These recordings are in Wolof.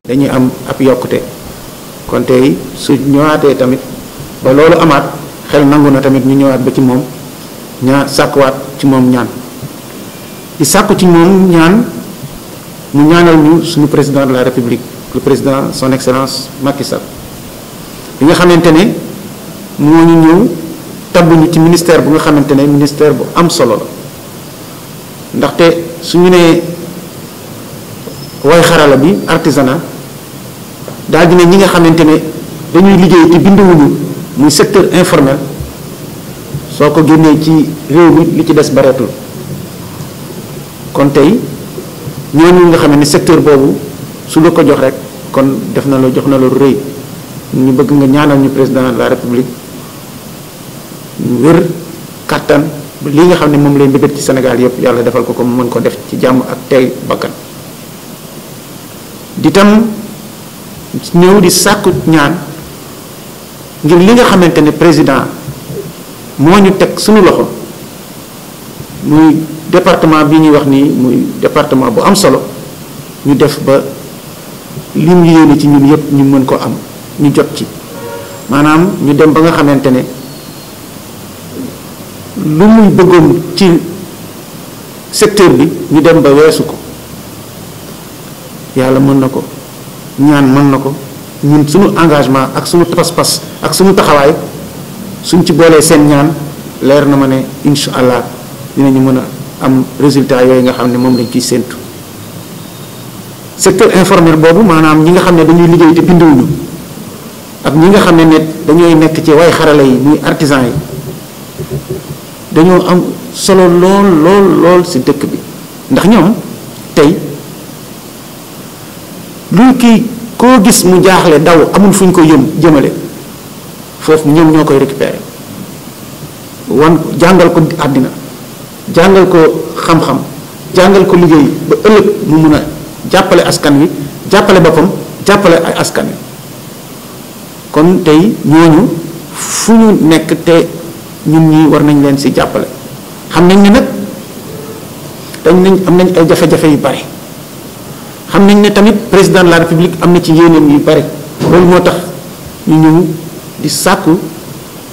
dañuy am ab yokkute kon tey su ñëwaatee tamit ba loolu amaat xel nangu na tamit ñu ñëwaat ba ci moom sàkkuwaat ci moom ñaan di sàkku ci moom ñaan mu ñaanal ñu suñu président de la république le président son excellence Macky Sall bi nga xamante ne moo ñu ñëw tabbuñu ci ministère bu nga xamante ne ministère bu am solo la ndaxte suñu nee way xarala bi artisanat daal dina ñi nga xamante ne dañuy liggéey te binduwuñu muy secteur informel soo ko génnee ci réew mi li ci des bareetul kon tey ñooñu nga xam ne secteur boobu su la ko jox rek kon def na la jox na la rëy ñu bëgg nga ñaanal ñu président de la république wér kàttan li nga xam ne moom lay mbébét ci Sénégal yëpp yàlla defal ko ko mu mën ko def ci jàmm ak tey bakkan di tam ñëw di sàkku ñaan ngir li nga xamante ne président moo ñu teg suñu loxo muy département bi ñuy wax nii muy département bu am solo ñu def ba lim yéene ci ñun yëpp ñu mën ko am ñu jot ci maanaam ñu dem ba nga xamante ne lu muy bëggoon ci secteur bi ñu dem ba weesu ko yàlla mën na ko ñaan mën na ko ñun suñu engagement ak suñu pas-pas ak suñu taxawaay suñ ci boolee seen ñaan leer na ma ne incha allah dinañu mën a am résultat yooyu nga xam ne moom lañ ciy séentu secteur informel boobu maanaam ñi nga xam ne dañuy liggéey te binduwuñu ak ñi nga xam ne dañooy nekk ci way xarala yi muy artisan yi dañoo am solo lool ci dëkk bi ndax ñoom tey lu kii koo gis mu jaaxle daw amul fu ñu ko jëmale foofu ñoom ñoo koy récupérer jàngal ko àddina jàngal ko xam-xam jàngal ko liggéey ba ëllëg mu mun a jàppale askan wi jàppale boppam jàppale ay askan wi kon tey ñooñu fu ñu nekk te ñun ñi war nañ leen ci jàppale xam nañ ne nag am nañ ay jafe-jafe yu bari xam nañ ne tamit président de la république am na ci yéeneem yu bari loolu moo tax ñu ñëw di sàkku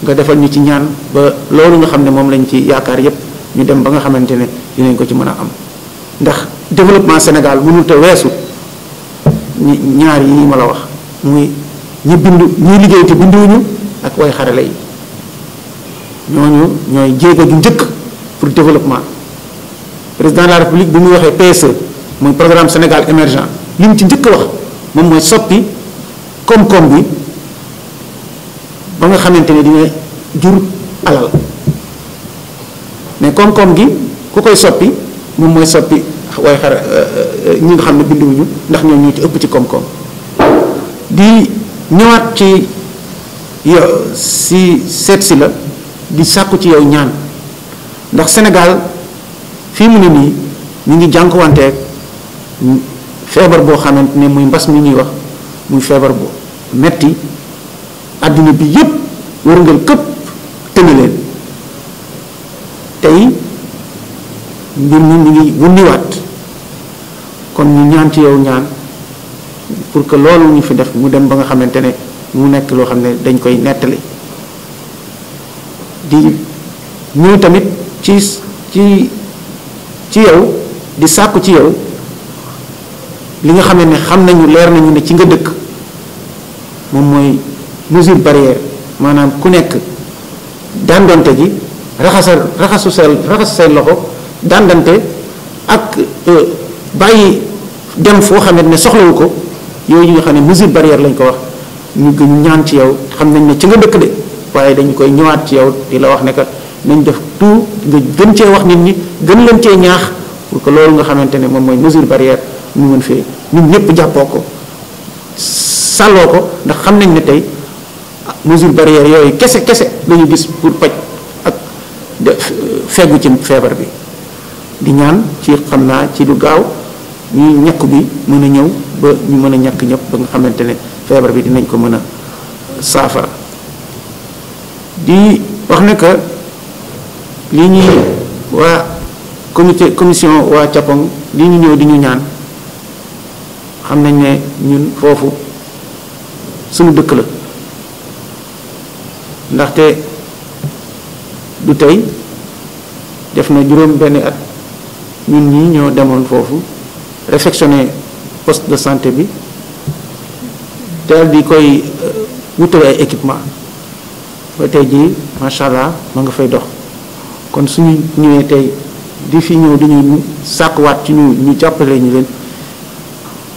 nga defal ñu ci ñaan ba loolu nga xam ne moom lañ ci yaakaar yépp ñu dem ba nga xamante ne dinañ ko ci mën a am ndax développement Sénégal mënul te weesu ñaar yi ma la wax muy ñi liggéey te binduwuñu ak way xarale yi ñooñu ñooy jéego ju njëkk pour développement président de la république bi muy waxee PSE muy programme Sénégal émergent li mu ci njëkk wax moom mooy soppi koom-koom bi ba nga xamante ne dina jur alal mais koom-koom gi ku koy soppi moom mooy soppi way ñi nga xam ne binduwuñu ndax ñoo ñu ci ëpp ci koom-koom di ñëwaat ci yow si seet si la di sàkku ci yow ñaan ndax Sénégal fii mu ne nii ñu ngi jànkuwanteeg feebar boo xamante ne muy mbas mi ñuy wax muy feebar bu metti àddina bi yépp wërngal këpp tëne leen tey mbir mi ñu ngi wundiwaat kon ñu ñaan ci yow ñaan pour que loolu ñu fi def mu dem ba nga xamante ne mu nekk loo xam ne dañ koy nettali di ñëw tamit ci yow di sàkku ci yow li nga xam ne xam nañu leer nañu ne ci nga dëkk moom mooy mesure barrière maanaam ku nekk dandante gi raxasu say loxo dandante ak bàyyi dem foo xamante ne soxlawu ko yooyu nga xam ne mesure barrière lañ ko wax ñu gën ñaan ci yow xam nañ ne ci nga dëkk de waaye dañu koy ñëwaat ci yow di la wax ne que nañ def tout nga gën cee wax nit ñi gën leen cee ñaax pour que loolu nga xamante ne moom mooy mesure barrière ñu mën fee ñun ñëpp jàppoo ko sàlloo ko ndax xam nañ ne tey mesure barrière yooyu kese lañu gis pour paj ak feggu ci feebar bi di ñaan ci xam naa ci lu gaaw ñu ñàkk bi mën a ñëw ba ñu mën a ñàkk ñëpp ba nga xamante ne feebar bi dinañ ko mën a saafara di wax ne que lii ñuy waa commission waa Capong lii ñu ñëw di ñu ñaan xam nañ ne ñun foofu suñu dëkk la ndaxte du tey def na juróom benn at ñun ñi ñoo demoon foofu réfectionner poste de santé bi teel di koy wutale ay équipement ba tey jii macha allah ma nga fay dox kon suñu ñëwee tey di fi ñëw dañuy sàkkuwaat ci ñu jàppale ñu leen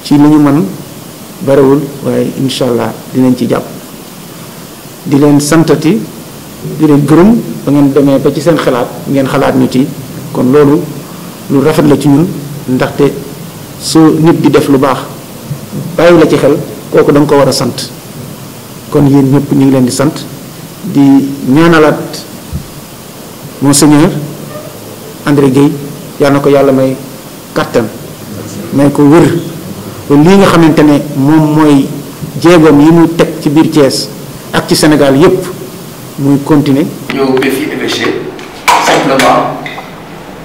ci li ñu mën barewul waaye incha allah dinañ ci jàpp di leen santati di leen gërëm ba ngeen demee ba ci seen xalaat ngeen xalaat ñu ci kon loolu lu rafet la ci ñun ndaxte su nit di def lu baax bàyyi la ci xel kooku da nga ko war a sant kon yéen ñëpp ñu ngi leen di sant di ñaanalaat monseigneur André Guèye yal na ko yàlla may kattan may ko wër ba lii nga xamante ne moom mooy jéegoom yi mu teg ci biir Thiès ak ci Sénégal yépp muy continuer. ñëw ba fii évêché simplement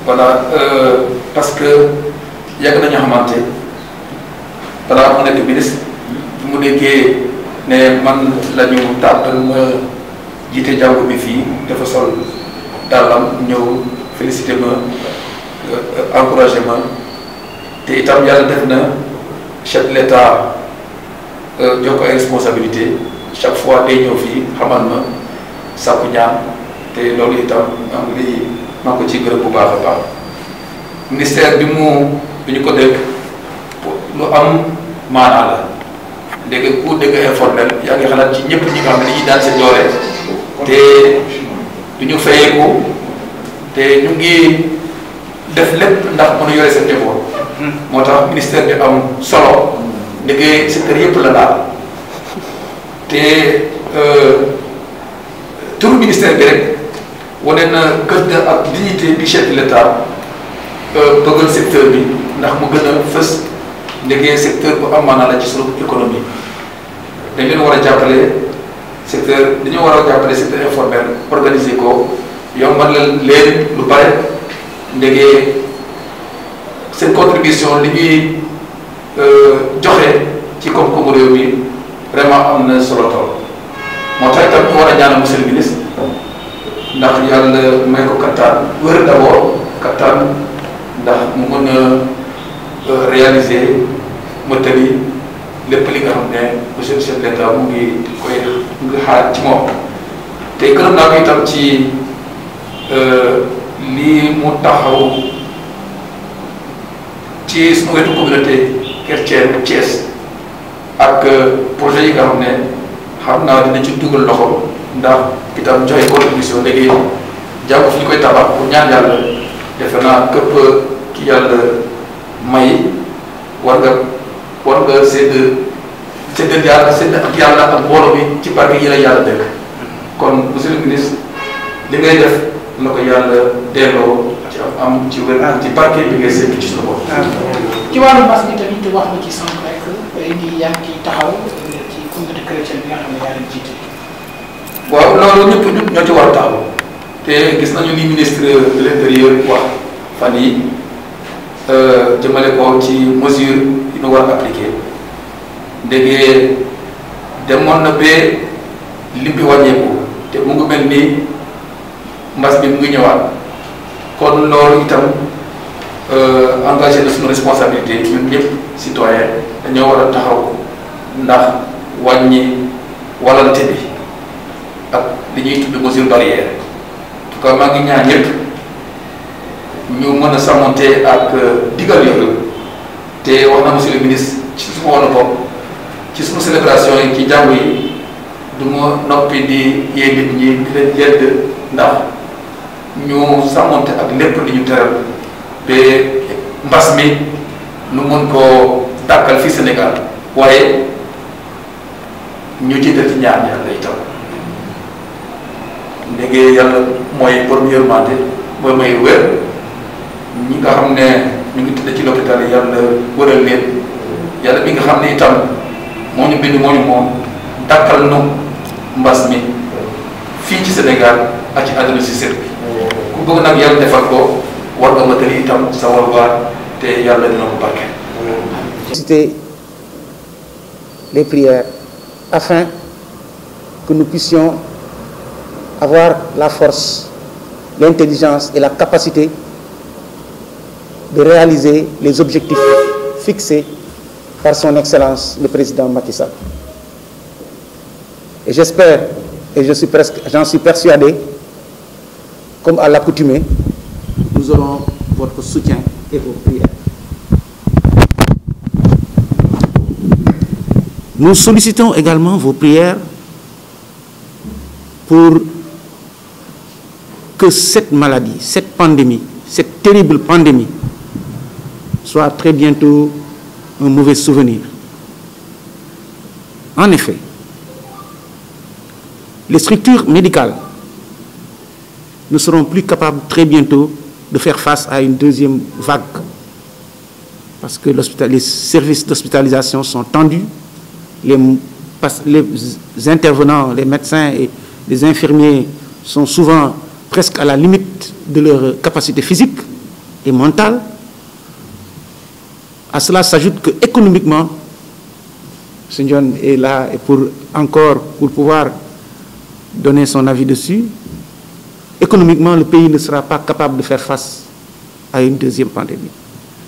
voilà parce que yàgg nañu xamante balaa mu nekk ministre bu mu déggee ne man la ñu tàmbal ma jiite jàngu bi fii dafa sol dàllam ñëw félicité ma encouragé ma te itam yàlla def na chef de l'État jox ko ay responsabilité chaque fois day ñëw fii xamal ma sàkku ñaan te loolu itam maa ngi ko ciy gërëm bu baax a baax ministère bi ñu ko dégg lu am maanaa la léegi ku dégg informel yaa ngi xalaat ci ñëpp ñi nga xam ne dañuy daan seen doole te du ñu fayeeku te ñu ngi def lépp ndax mën a yore seen njaboot moo tax ministère bi am solo léegi secteur yëpp la daal te turu ministère bi rek wane na gëdd ak dignité bi chef de l'État bëggal secteur bi ndax mu gën a fës ndegee secteur bu am maanaa la ci sunu économie dañ leen war a jàppale secteur dañoo war a jàppale secteur informel organiser ko yombal leen lu bare ndegee seen contribution li ñuy joxe ci koom-koomu réew mi vraiment am na solo tool moo tax itam ñu war a ñaanal monsieur le ministre ndax yàlla may ko kattan wër d'abord kattan ndax mu mën a réaliser mëtali lépp li nga xam ne monsieur le chef d'État mu ngi xaar ci moom te gërëm naa ko itam ci lii mu taxaw ci sunu wetu communauté chrétienne Thiès ak projet yi nga xam naa dina ci dugal loxo ndax itam joxe contribution léegi jàpp fi ñu koy tabax pour ñaan yàlla defe naa képp ki yàlla may war nga sédd ak yàlla ak mbooloo bi ci barke yi la yàlla dëkk kon monsieur le ministre li ngay def na ko yàlla delloo ci am ci wér ci barke bi ngay sédd ci suñu bopp. ci wàllu mbas mi tamit wax nga ci sànq rek indi yaa ngi taxaw ci communauté chrétienne bi nga xam ne yaa leen jiite. waaw loolu ñëpp ñoo ci war a taxaw te gis nañu ni ministre de l'intérieur wax fan yi jëmale ko ci mesure yi ñu war a appliquer ndege demoon na ba lim bi wàññeeku te mu ngi mel ni mbas bi mu ngi ñëwaat kon loolu itam engagé na suñu responsabilité ñun ñëpp citoyen dañoo war a taxaw ndax wàññi walante bi ak li ñuy tudd mesure barrière en tout cas maa ngi ñaan ñëpp ñu mën a sàmmonte ak digal yooyu te wax na monsieur le ministre ci suma wàllu bopp ci sunu célébration yi ci jàngu yi du ma noppi di yee nit ñi di leen yedd ndax ñu sàmmonte ak lépp li ñu teral ba mbas mi nu mën koo dàkkal fii Sénégal waaye ñu jiital ci ñaan yàlla itam ndege yàlla mooy borom yërmande mooy may wér ñi nga xam ne ñu ngi tëdd ci l'hôpital yi yàlla wëral leen yàlla bi nga xam ne itam moo ñu bind moo ñu moom dàkkal nu mbas mi fii ci Sénégal ak ci àdduna si sét bi ku bëgg nag yàlla defal ko war nga matali itam sa warwaar te yàlla dina ko barke. cité les prières afin que nous puissions avoir la force, l'intelligence et la capacité de réaliser les objectifs fixés par son Excellence le Président Macky Sall. Et j'espère, et j'en suis persuadé, comme à l'accoutumée, nous aurons votre soutien et vos prières. Nous sollicitons également vos prières pour que cette maladie, cette pandémie, cette terrible pandémie soit très bientôt un mauvais souvenir. En effet, les structures médicales ne seront plus capables très bientôt de faire face à une deuxième vague parce que les services d'hospitalisation sont tendus, les intervenants, les médecins et les infirmiers sont souvent presque à la limite de leur capacité physique et mentale. À cela s'ajoute que économiquement, M. John est là et pour pouvoir donner son avis dessus, économiquement, le pays ne sera pas capable de faire face à une deuxième pandémie.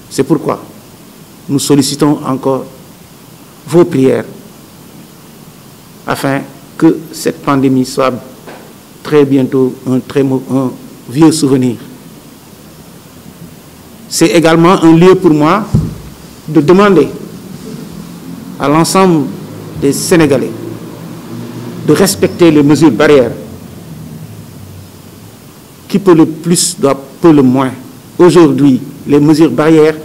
C'est pourquoi nous sollicitons encore vos prières afin que cette pandémie soit très bientôt un vieux souvenir. C'est également un lieu pour moi de demander à l'ensemble des Sénégalais de respecter les mesures barrières. Qui peut le plus doit peut le moins. Aujourd'hui, les mesures barrières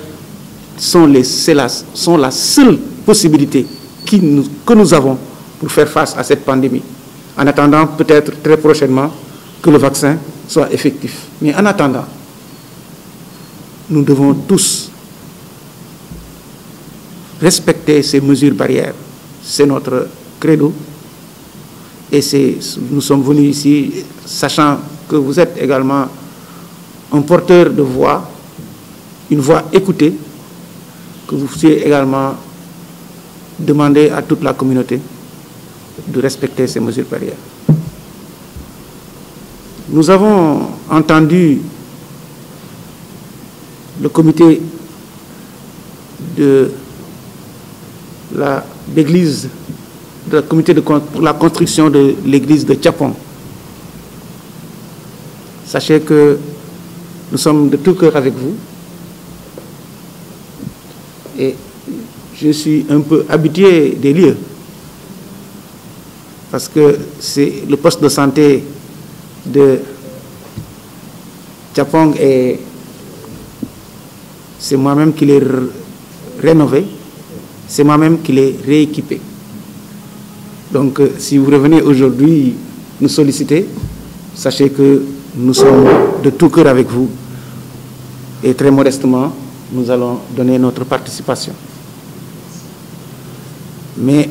sont la seule possibilité que nous avons pour faire face à cette pandémie. En attendant, peut-être très prochainement, que le vaccin soit effectif. Mais en attendant, nous devons tous respecter ces mesures barrières. C'est notre credo. Et nous sommes venus ici, sachant que vous êtes également un porteur de voix, une voix écoutée, que vous puissiez également demander à toute la communauté de respecter ces mesures barrières. Nous avons entendu le comité de l'église, le comité pour la construction de l'église de Tchapon. Sachez que nous sommes de tout cœur avec vous et je suis un peu habitué des lieux parce que c'est le poste de santé de Tchapong et c'est moi-même qui l'ai rénové, c'est moi-même qui l'ai rééquipé. Donc si vous revenez aujourd'hui nous solliciter, sachez que nous sommes de tout cœur avec vous et très modestement, nous allons donner notre participation. Mais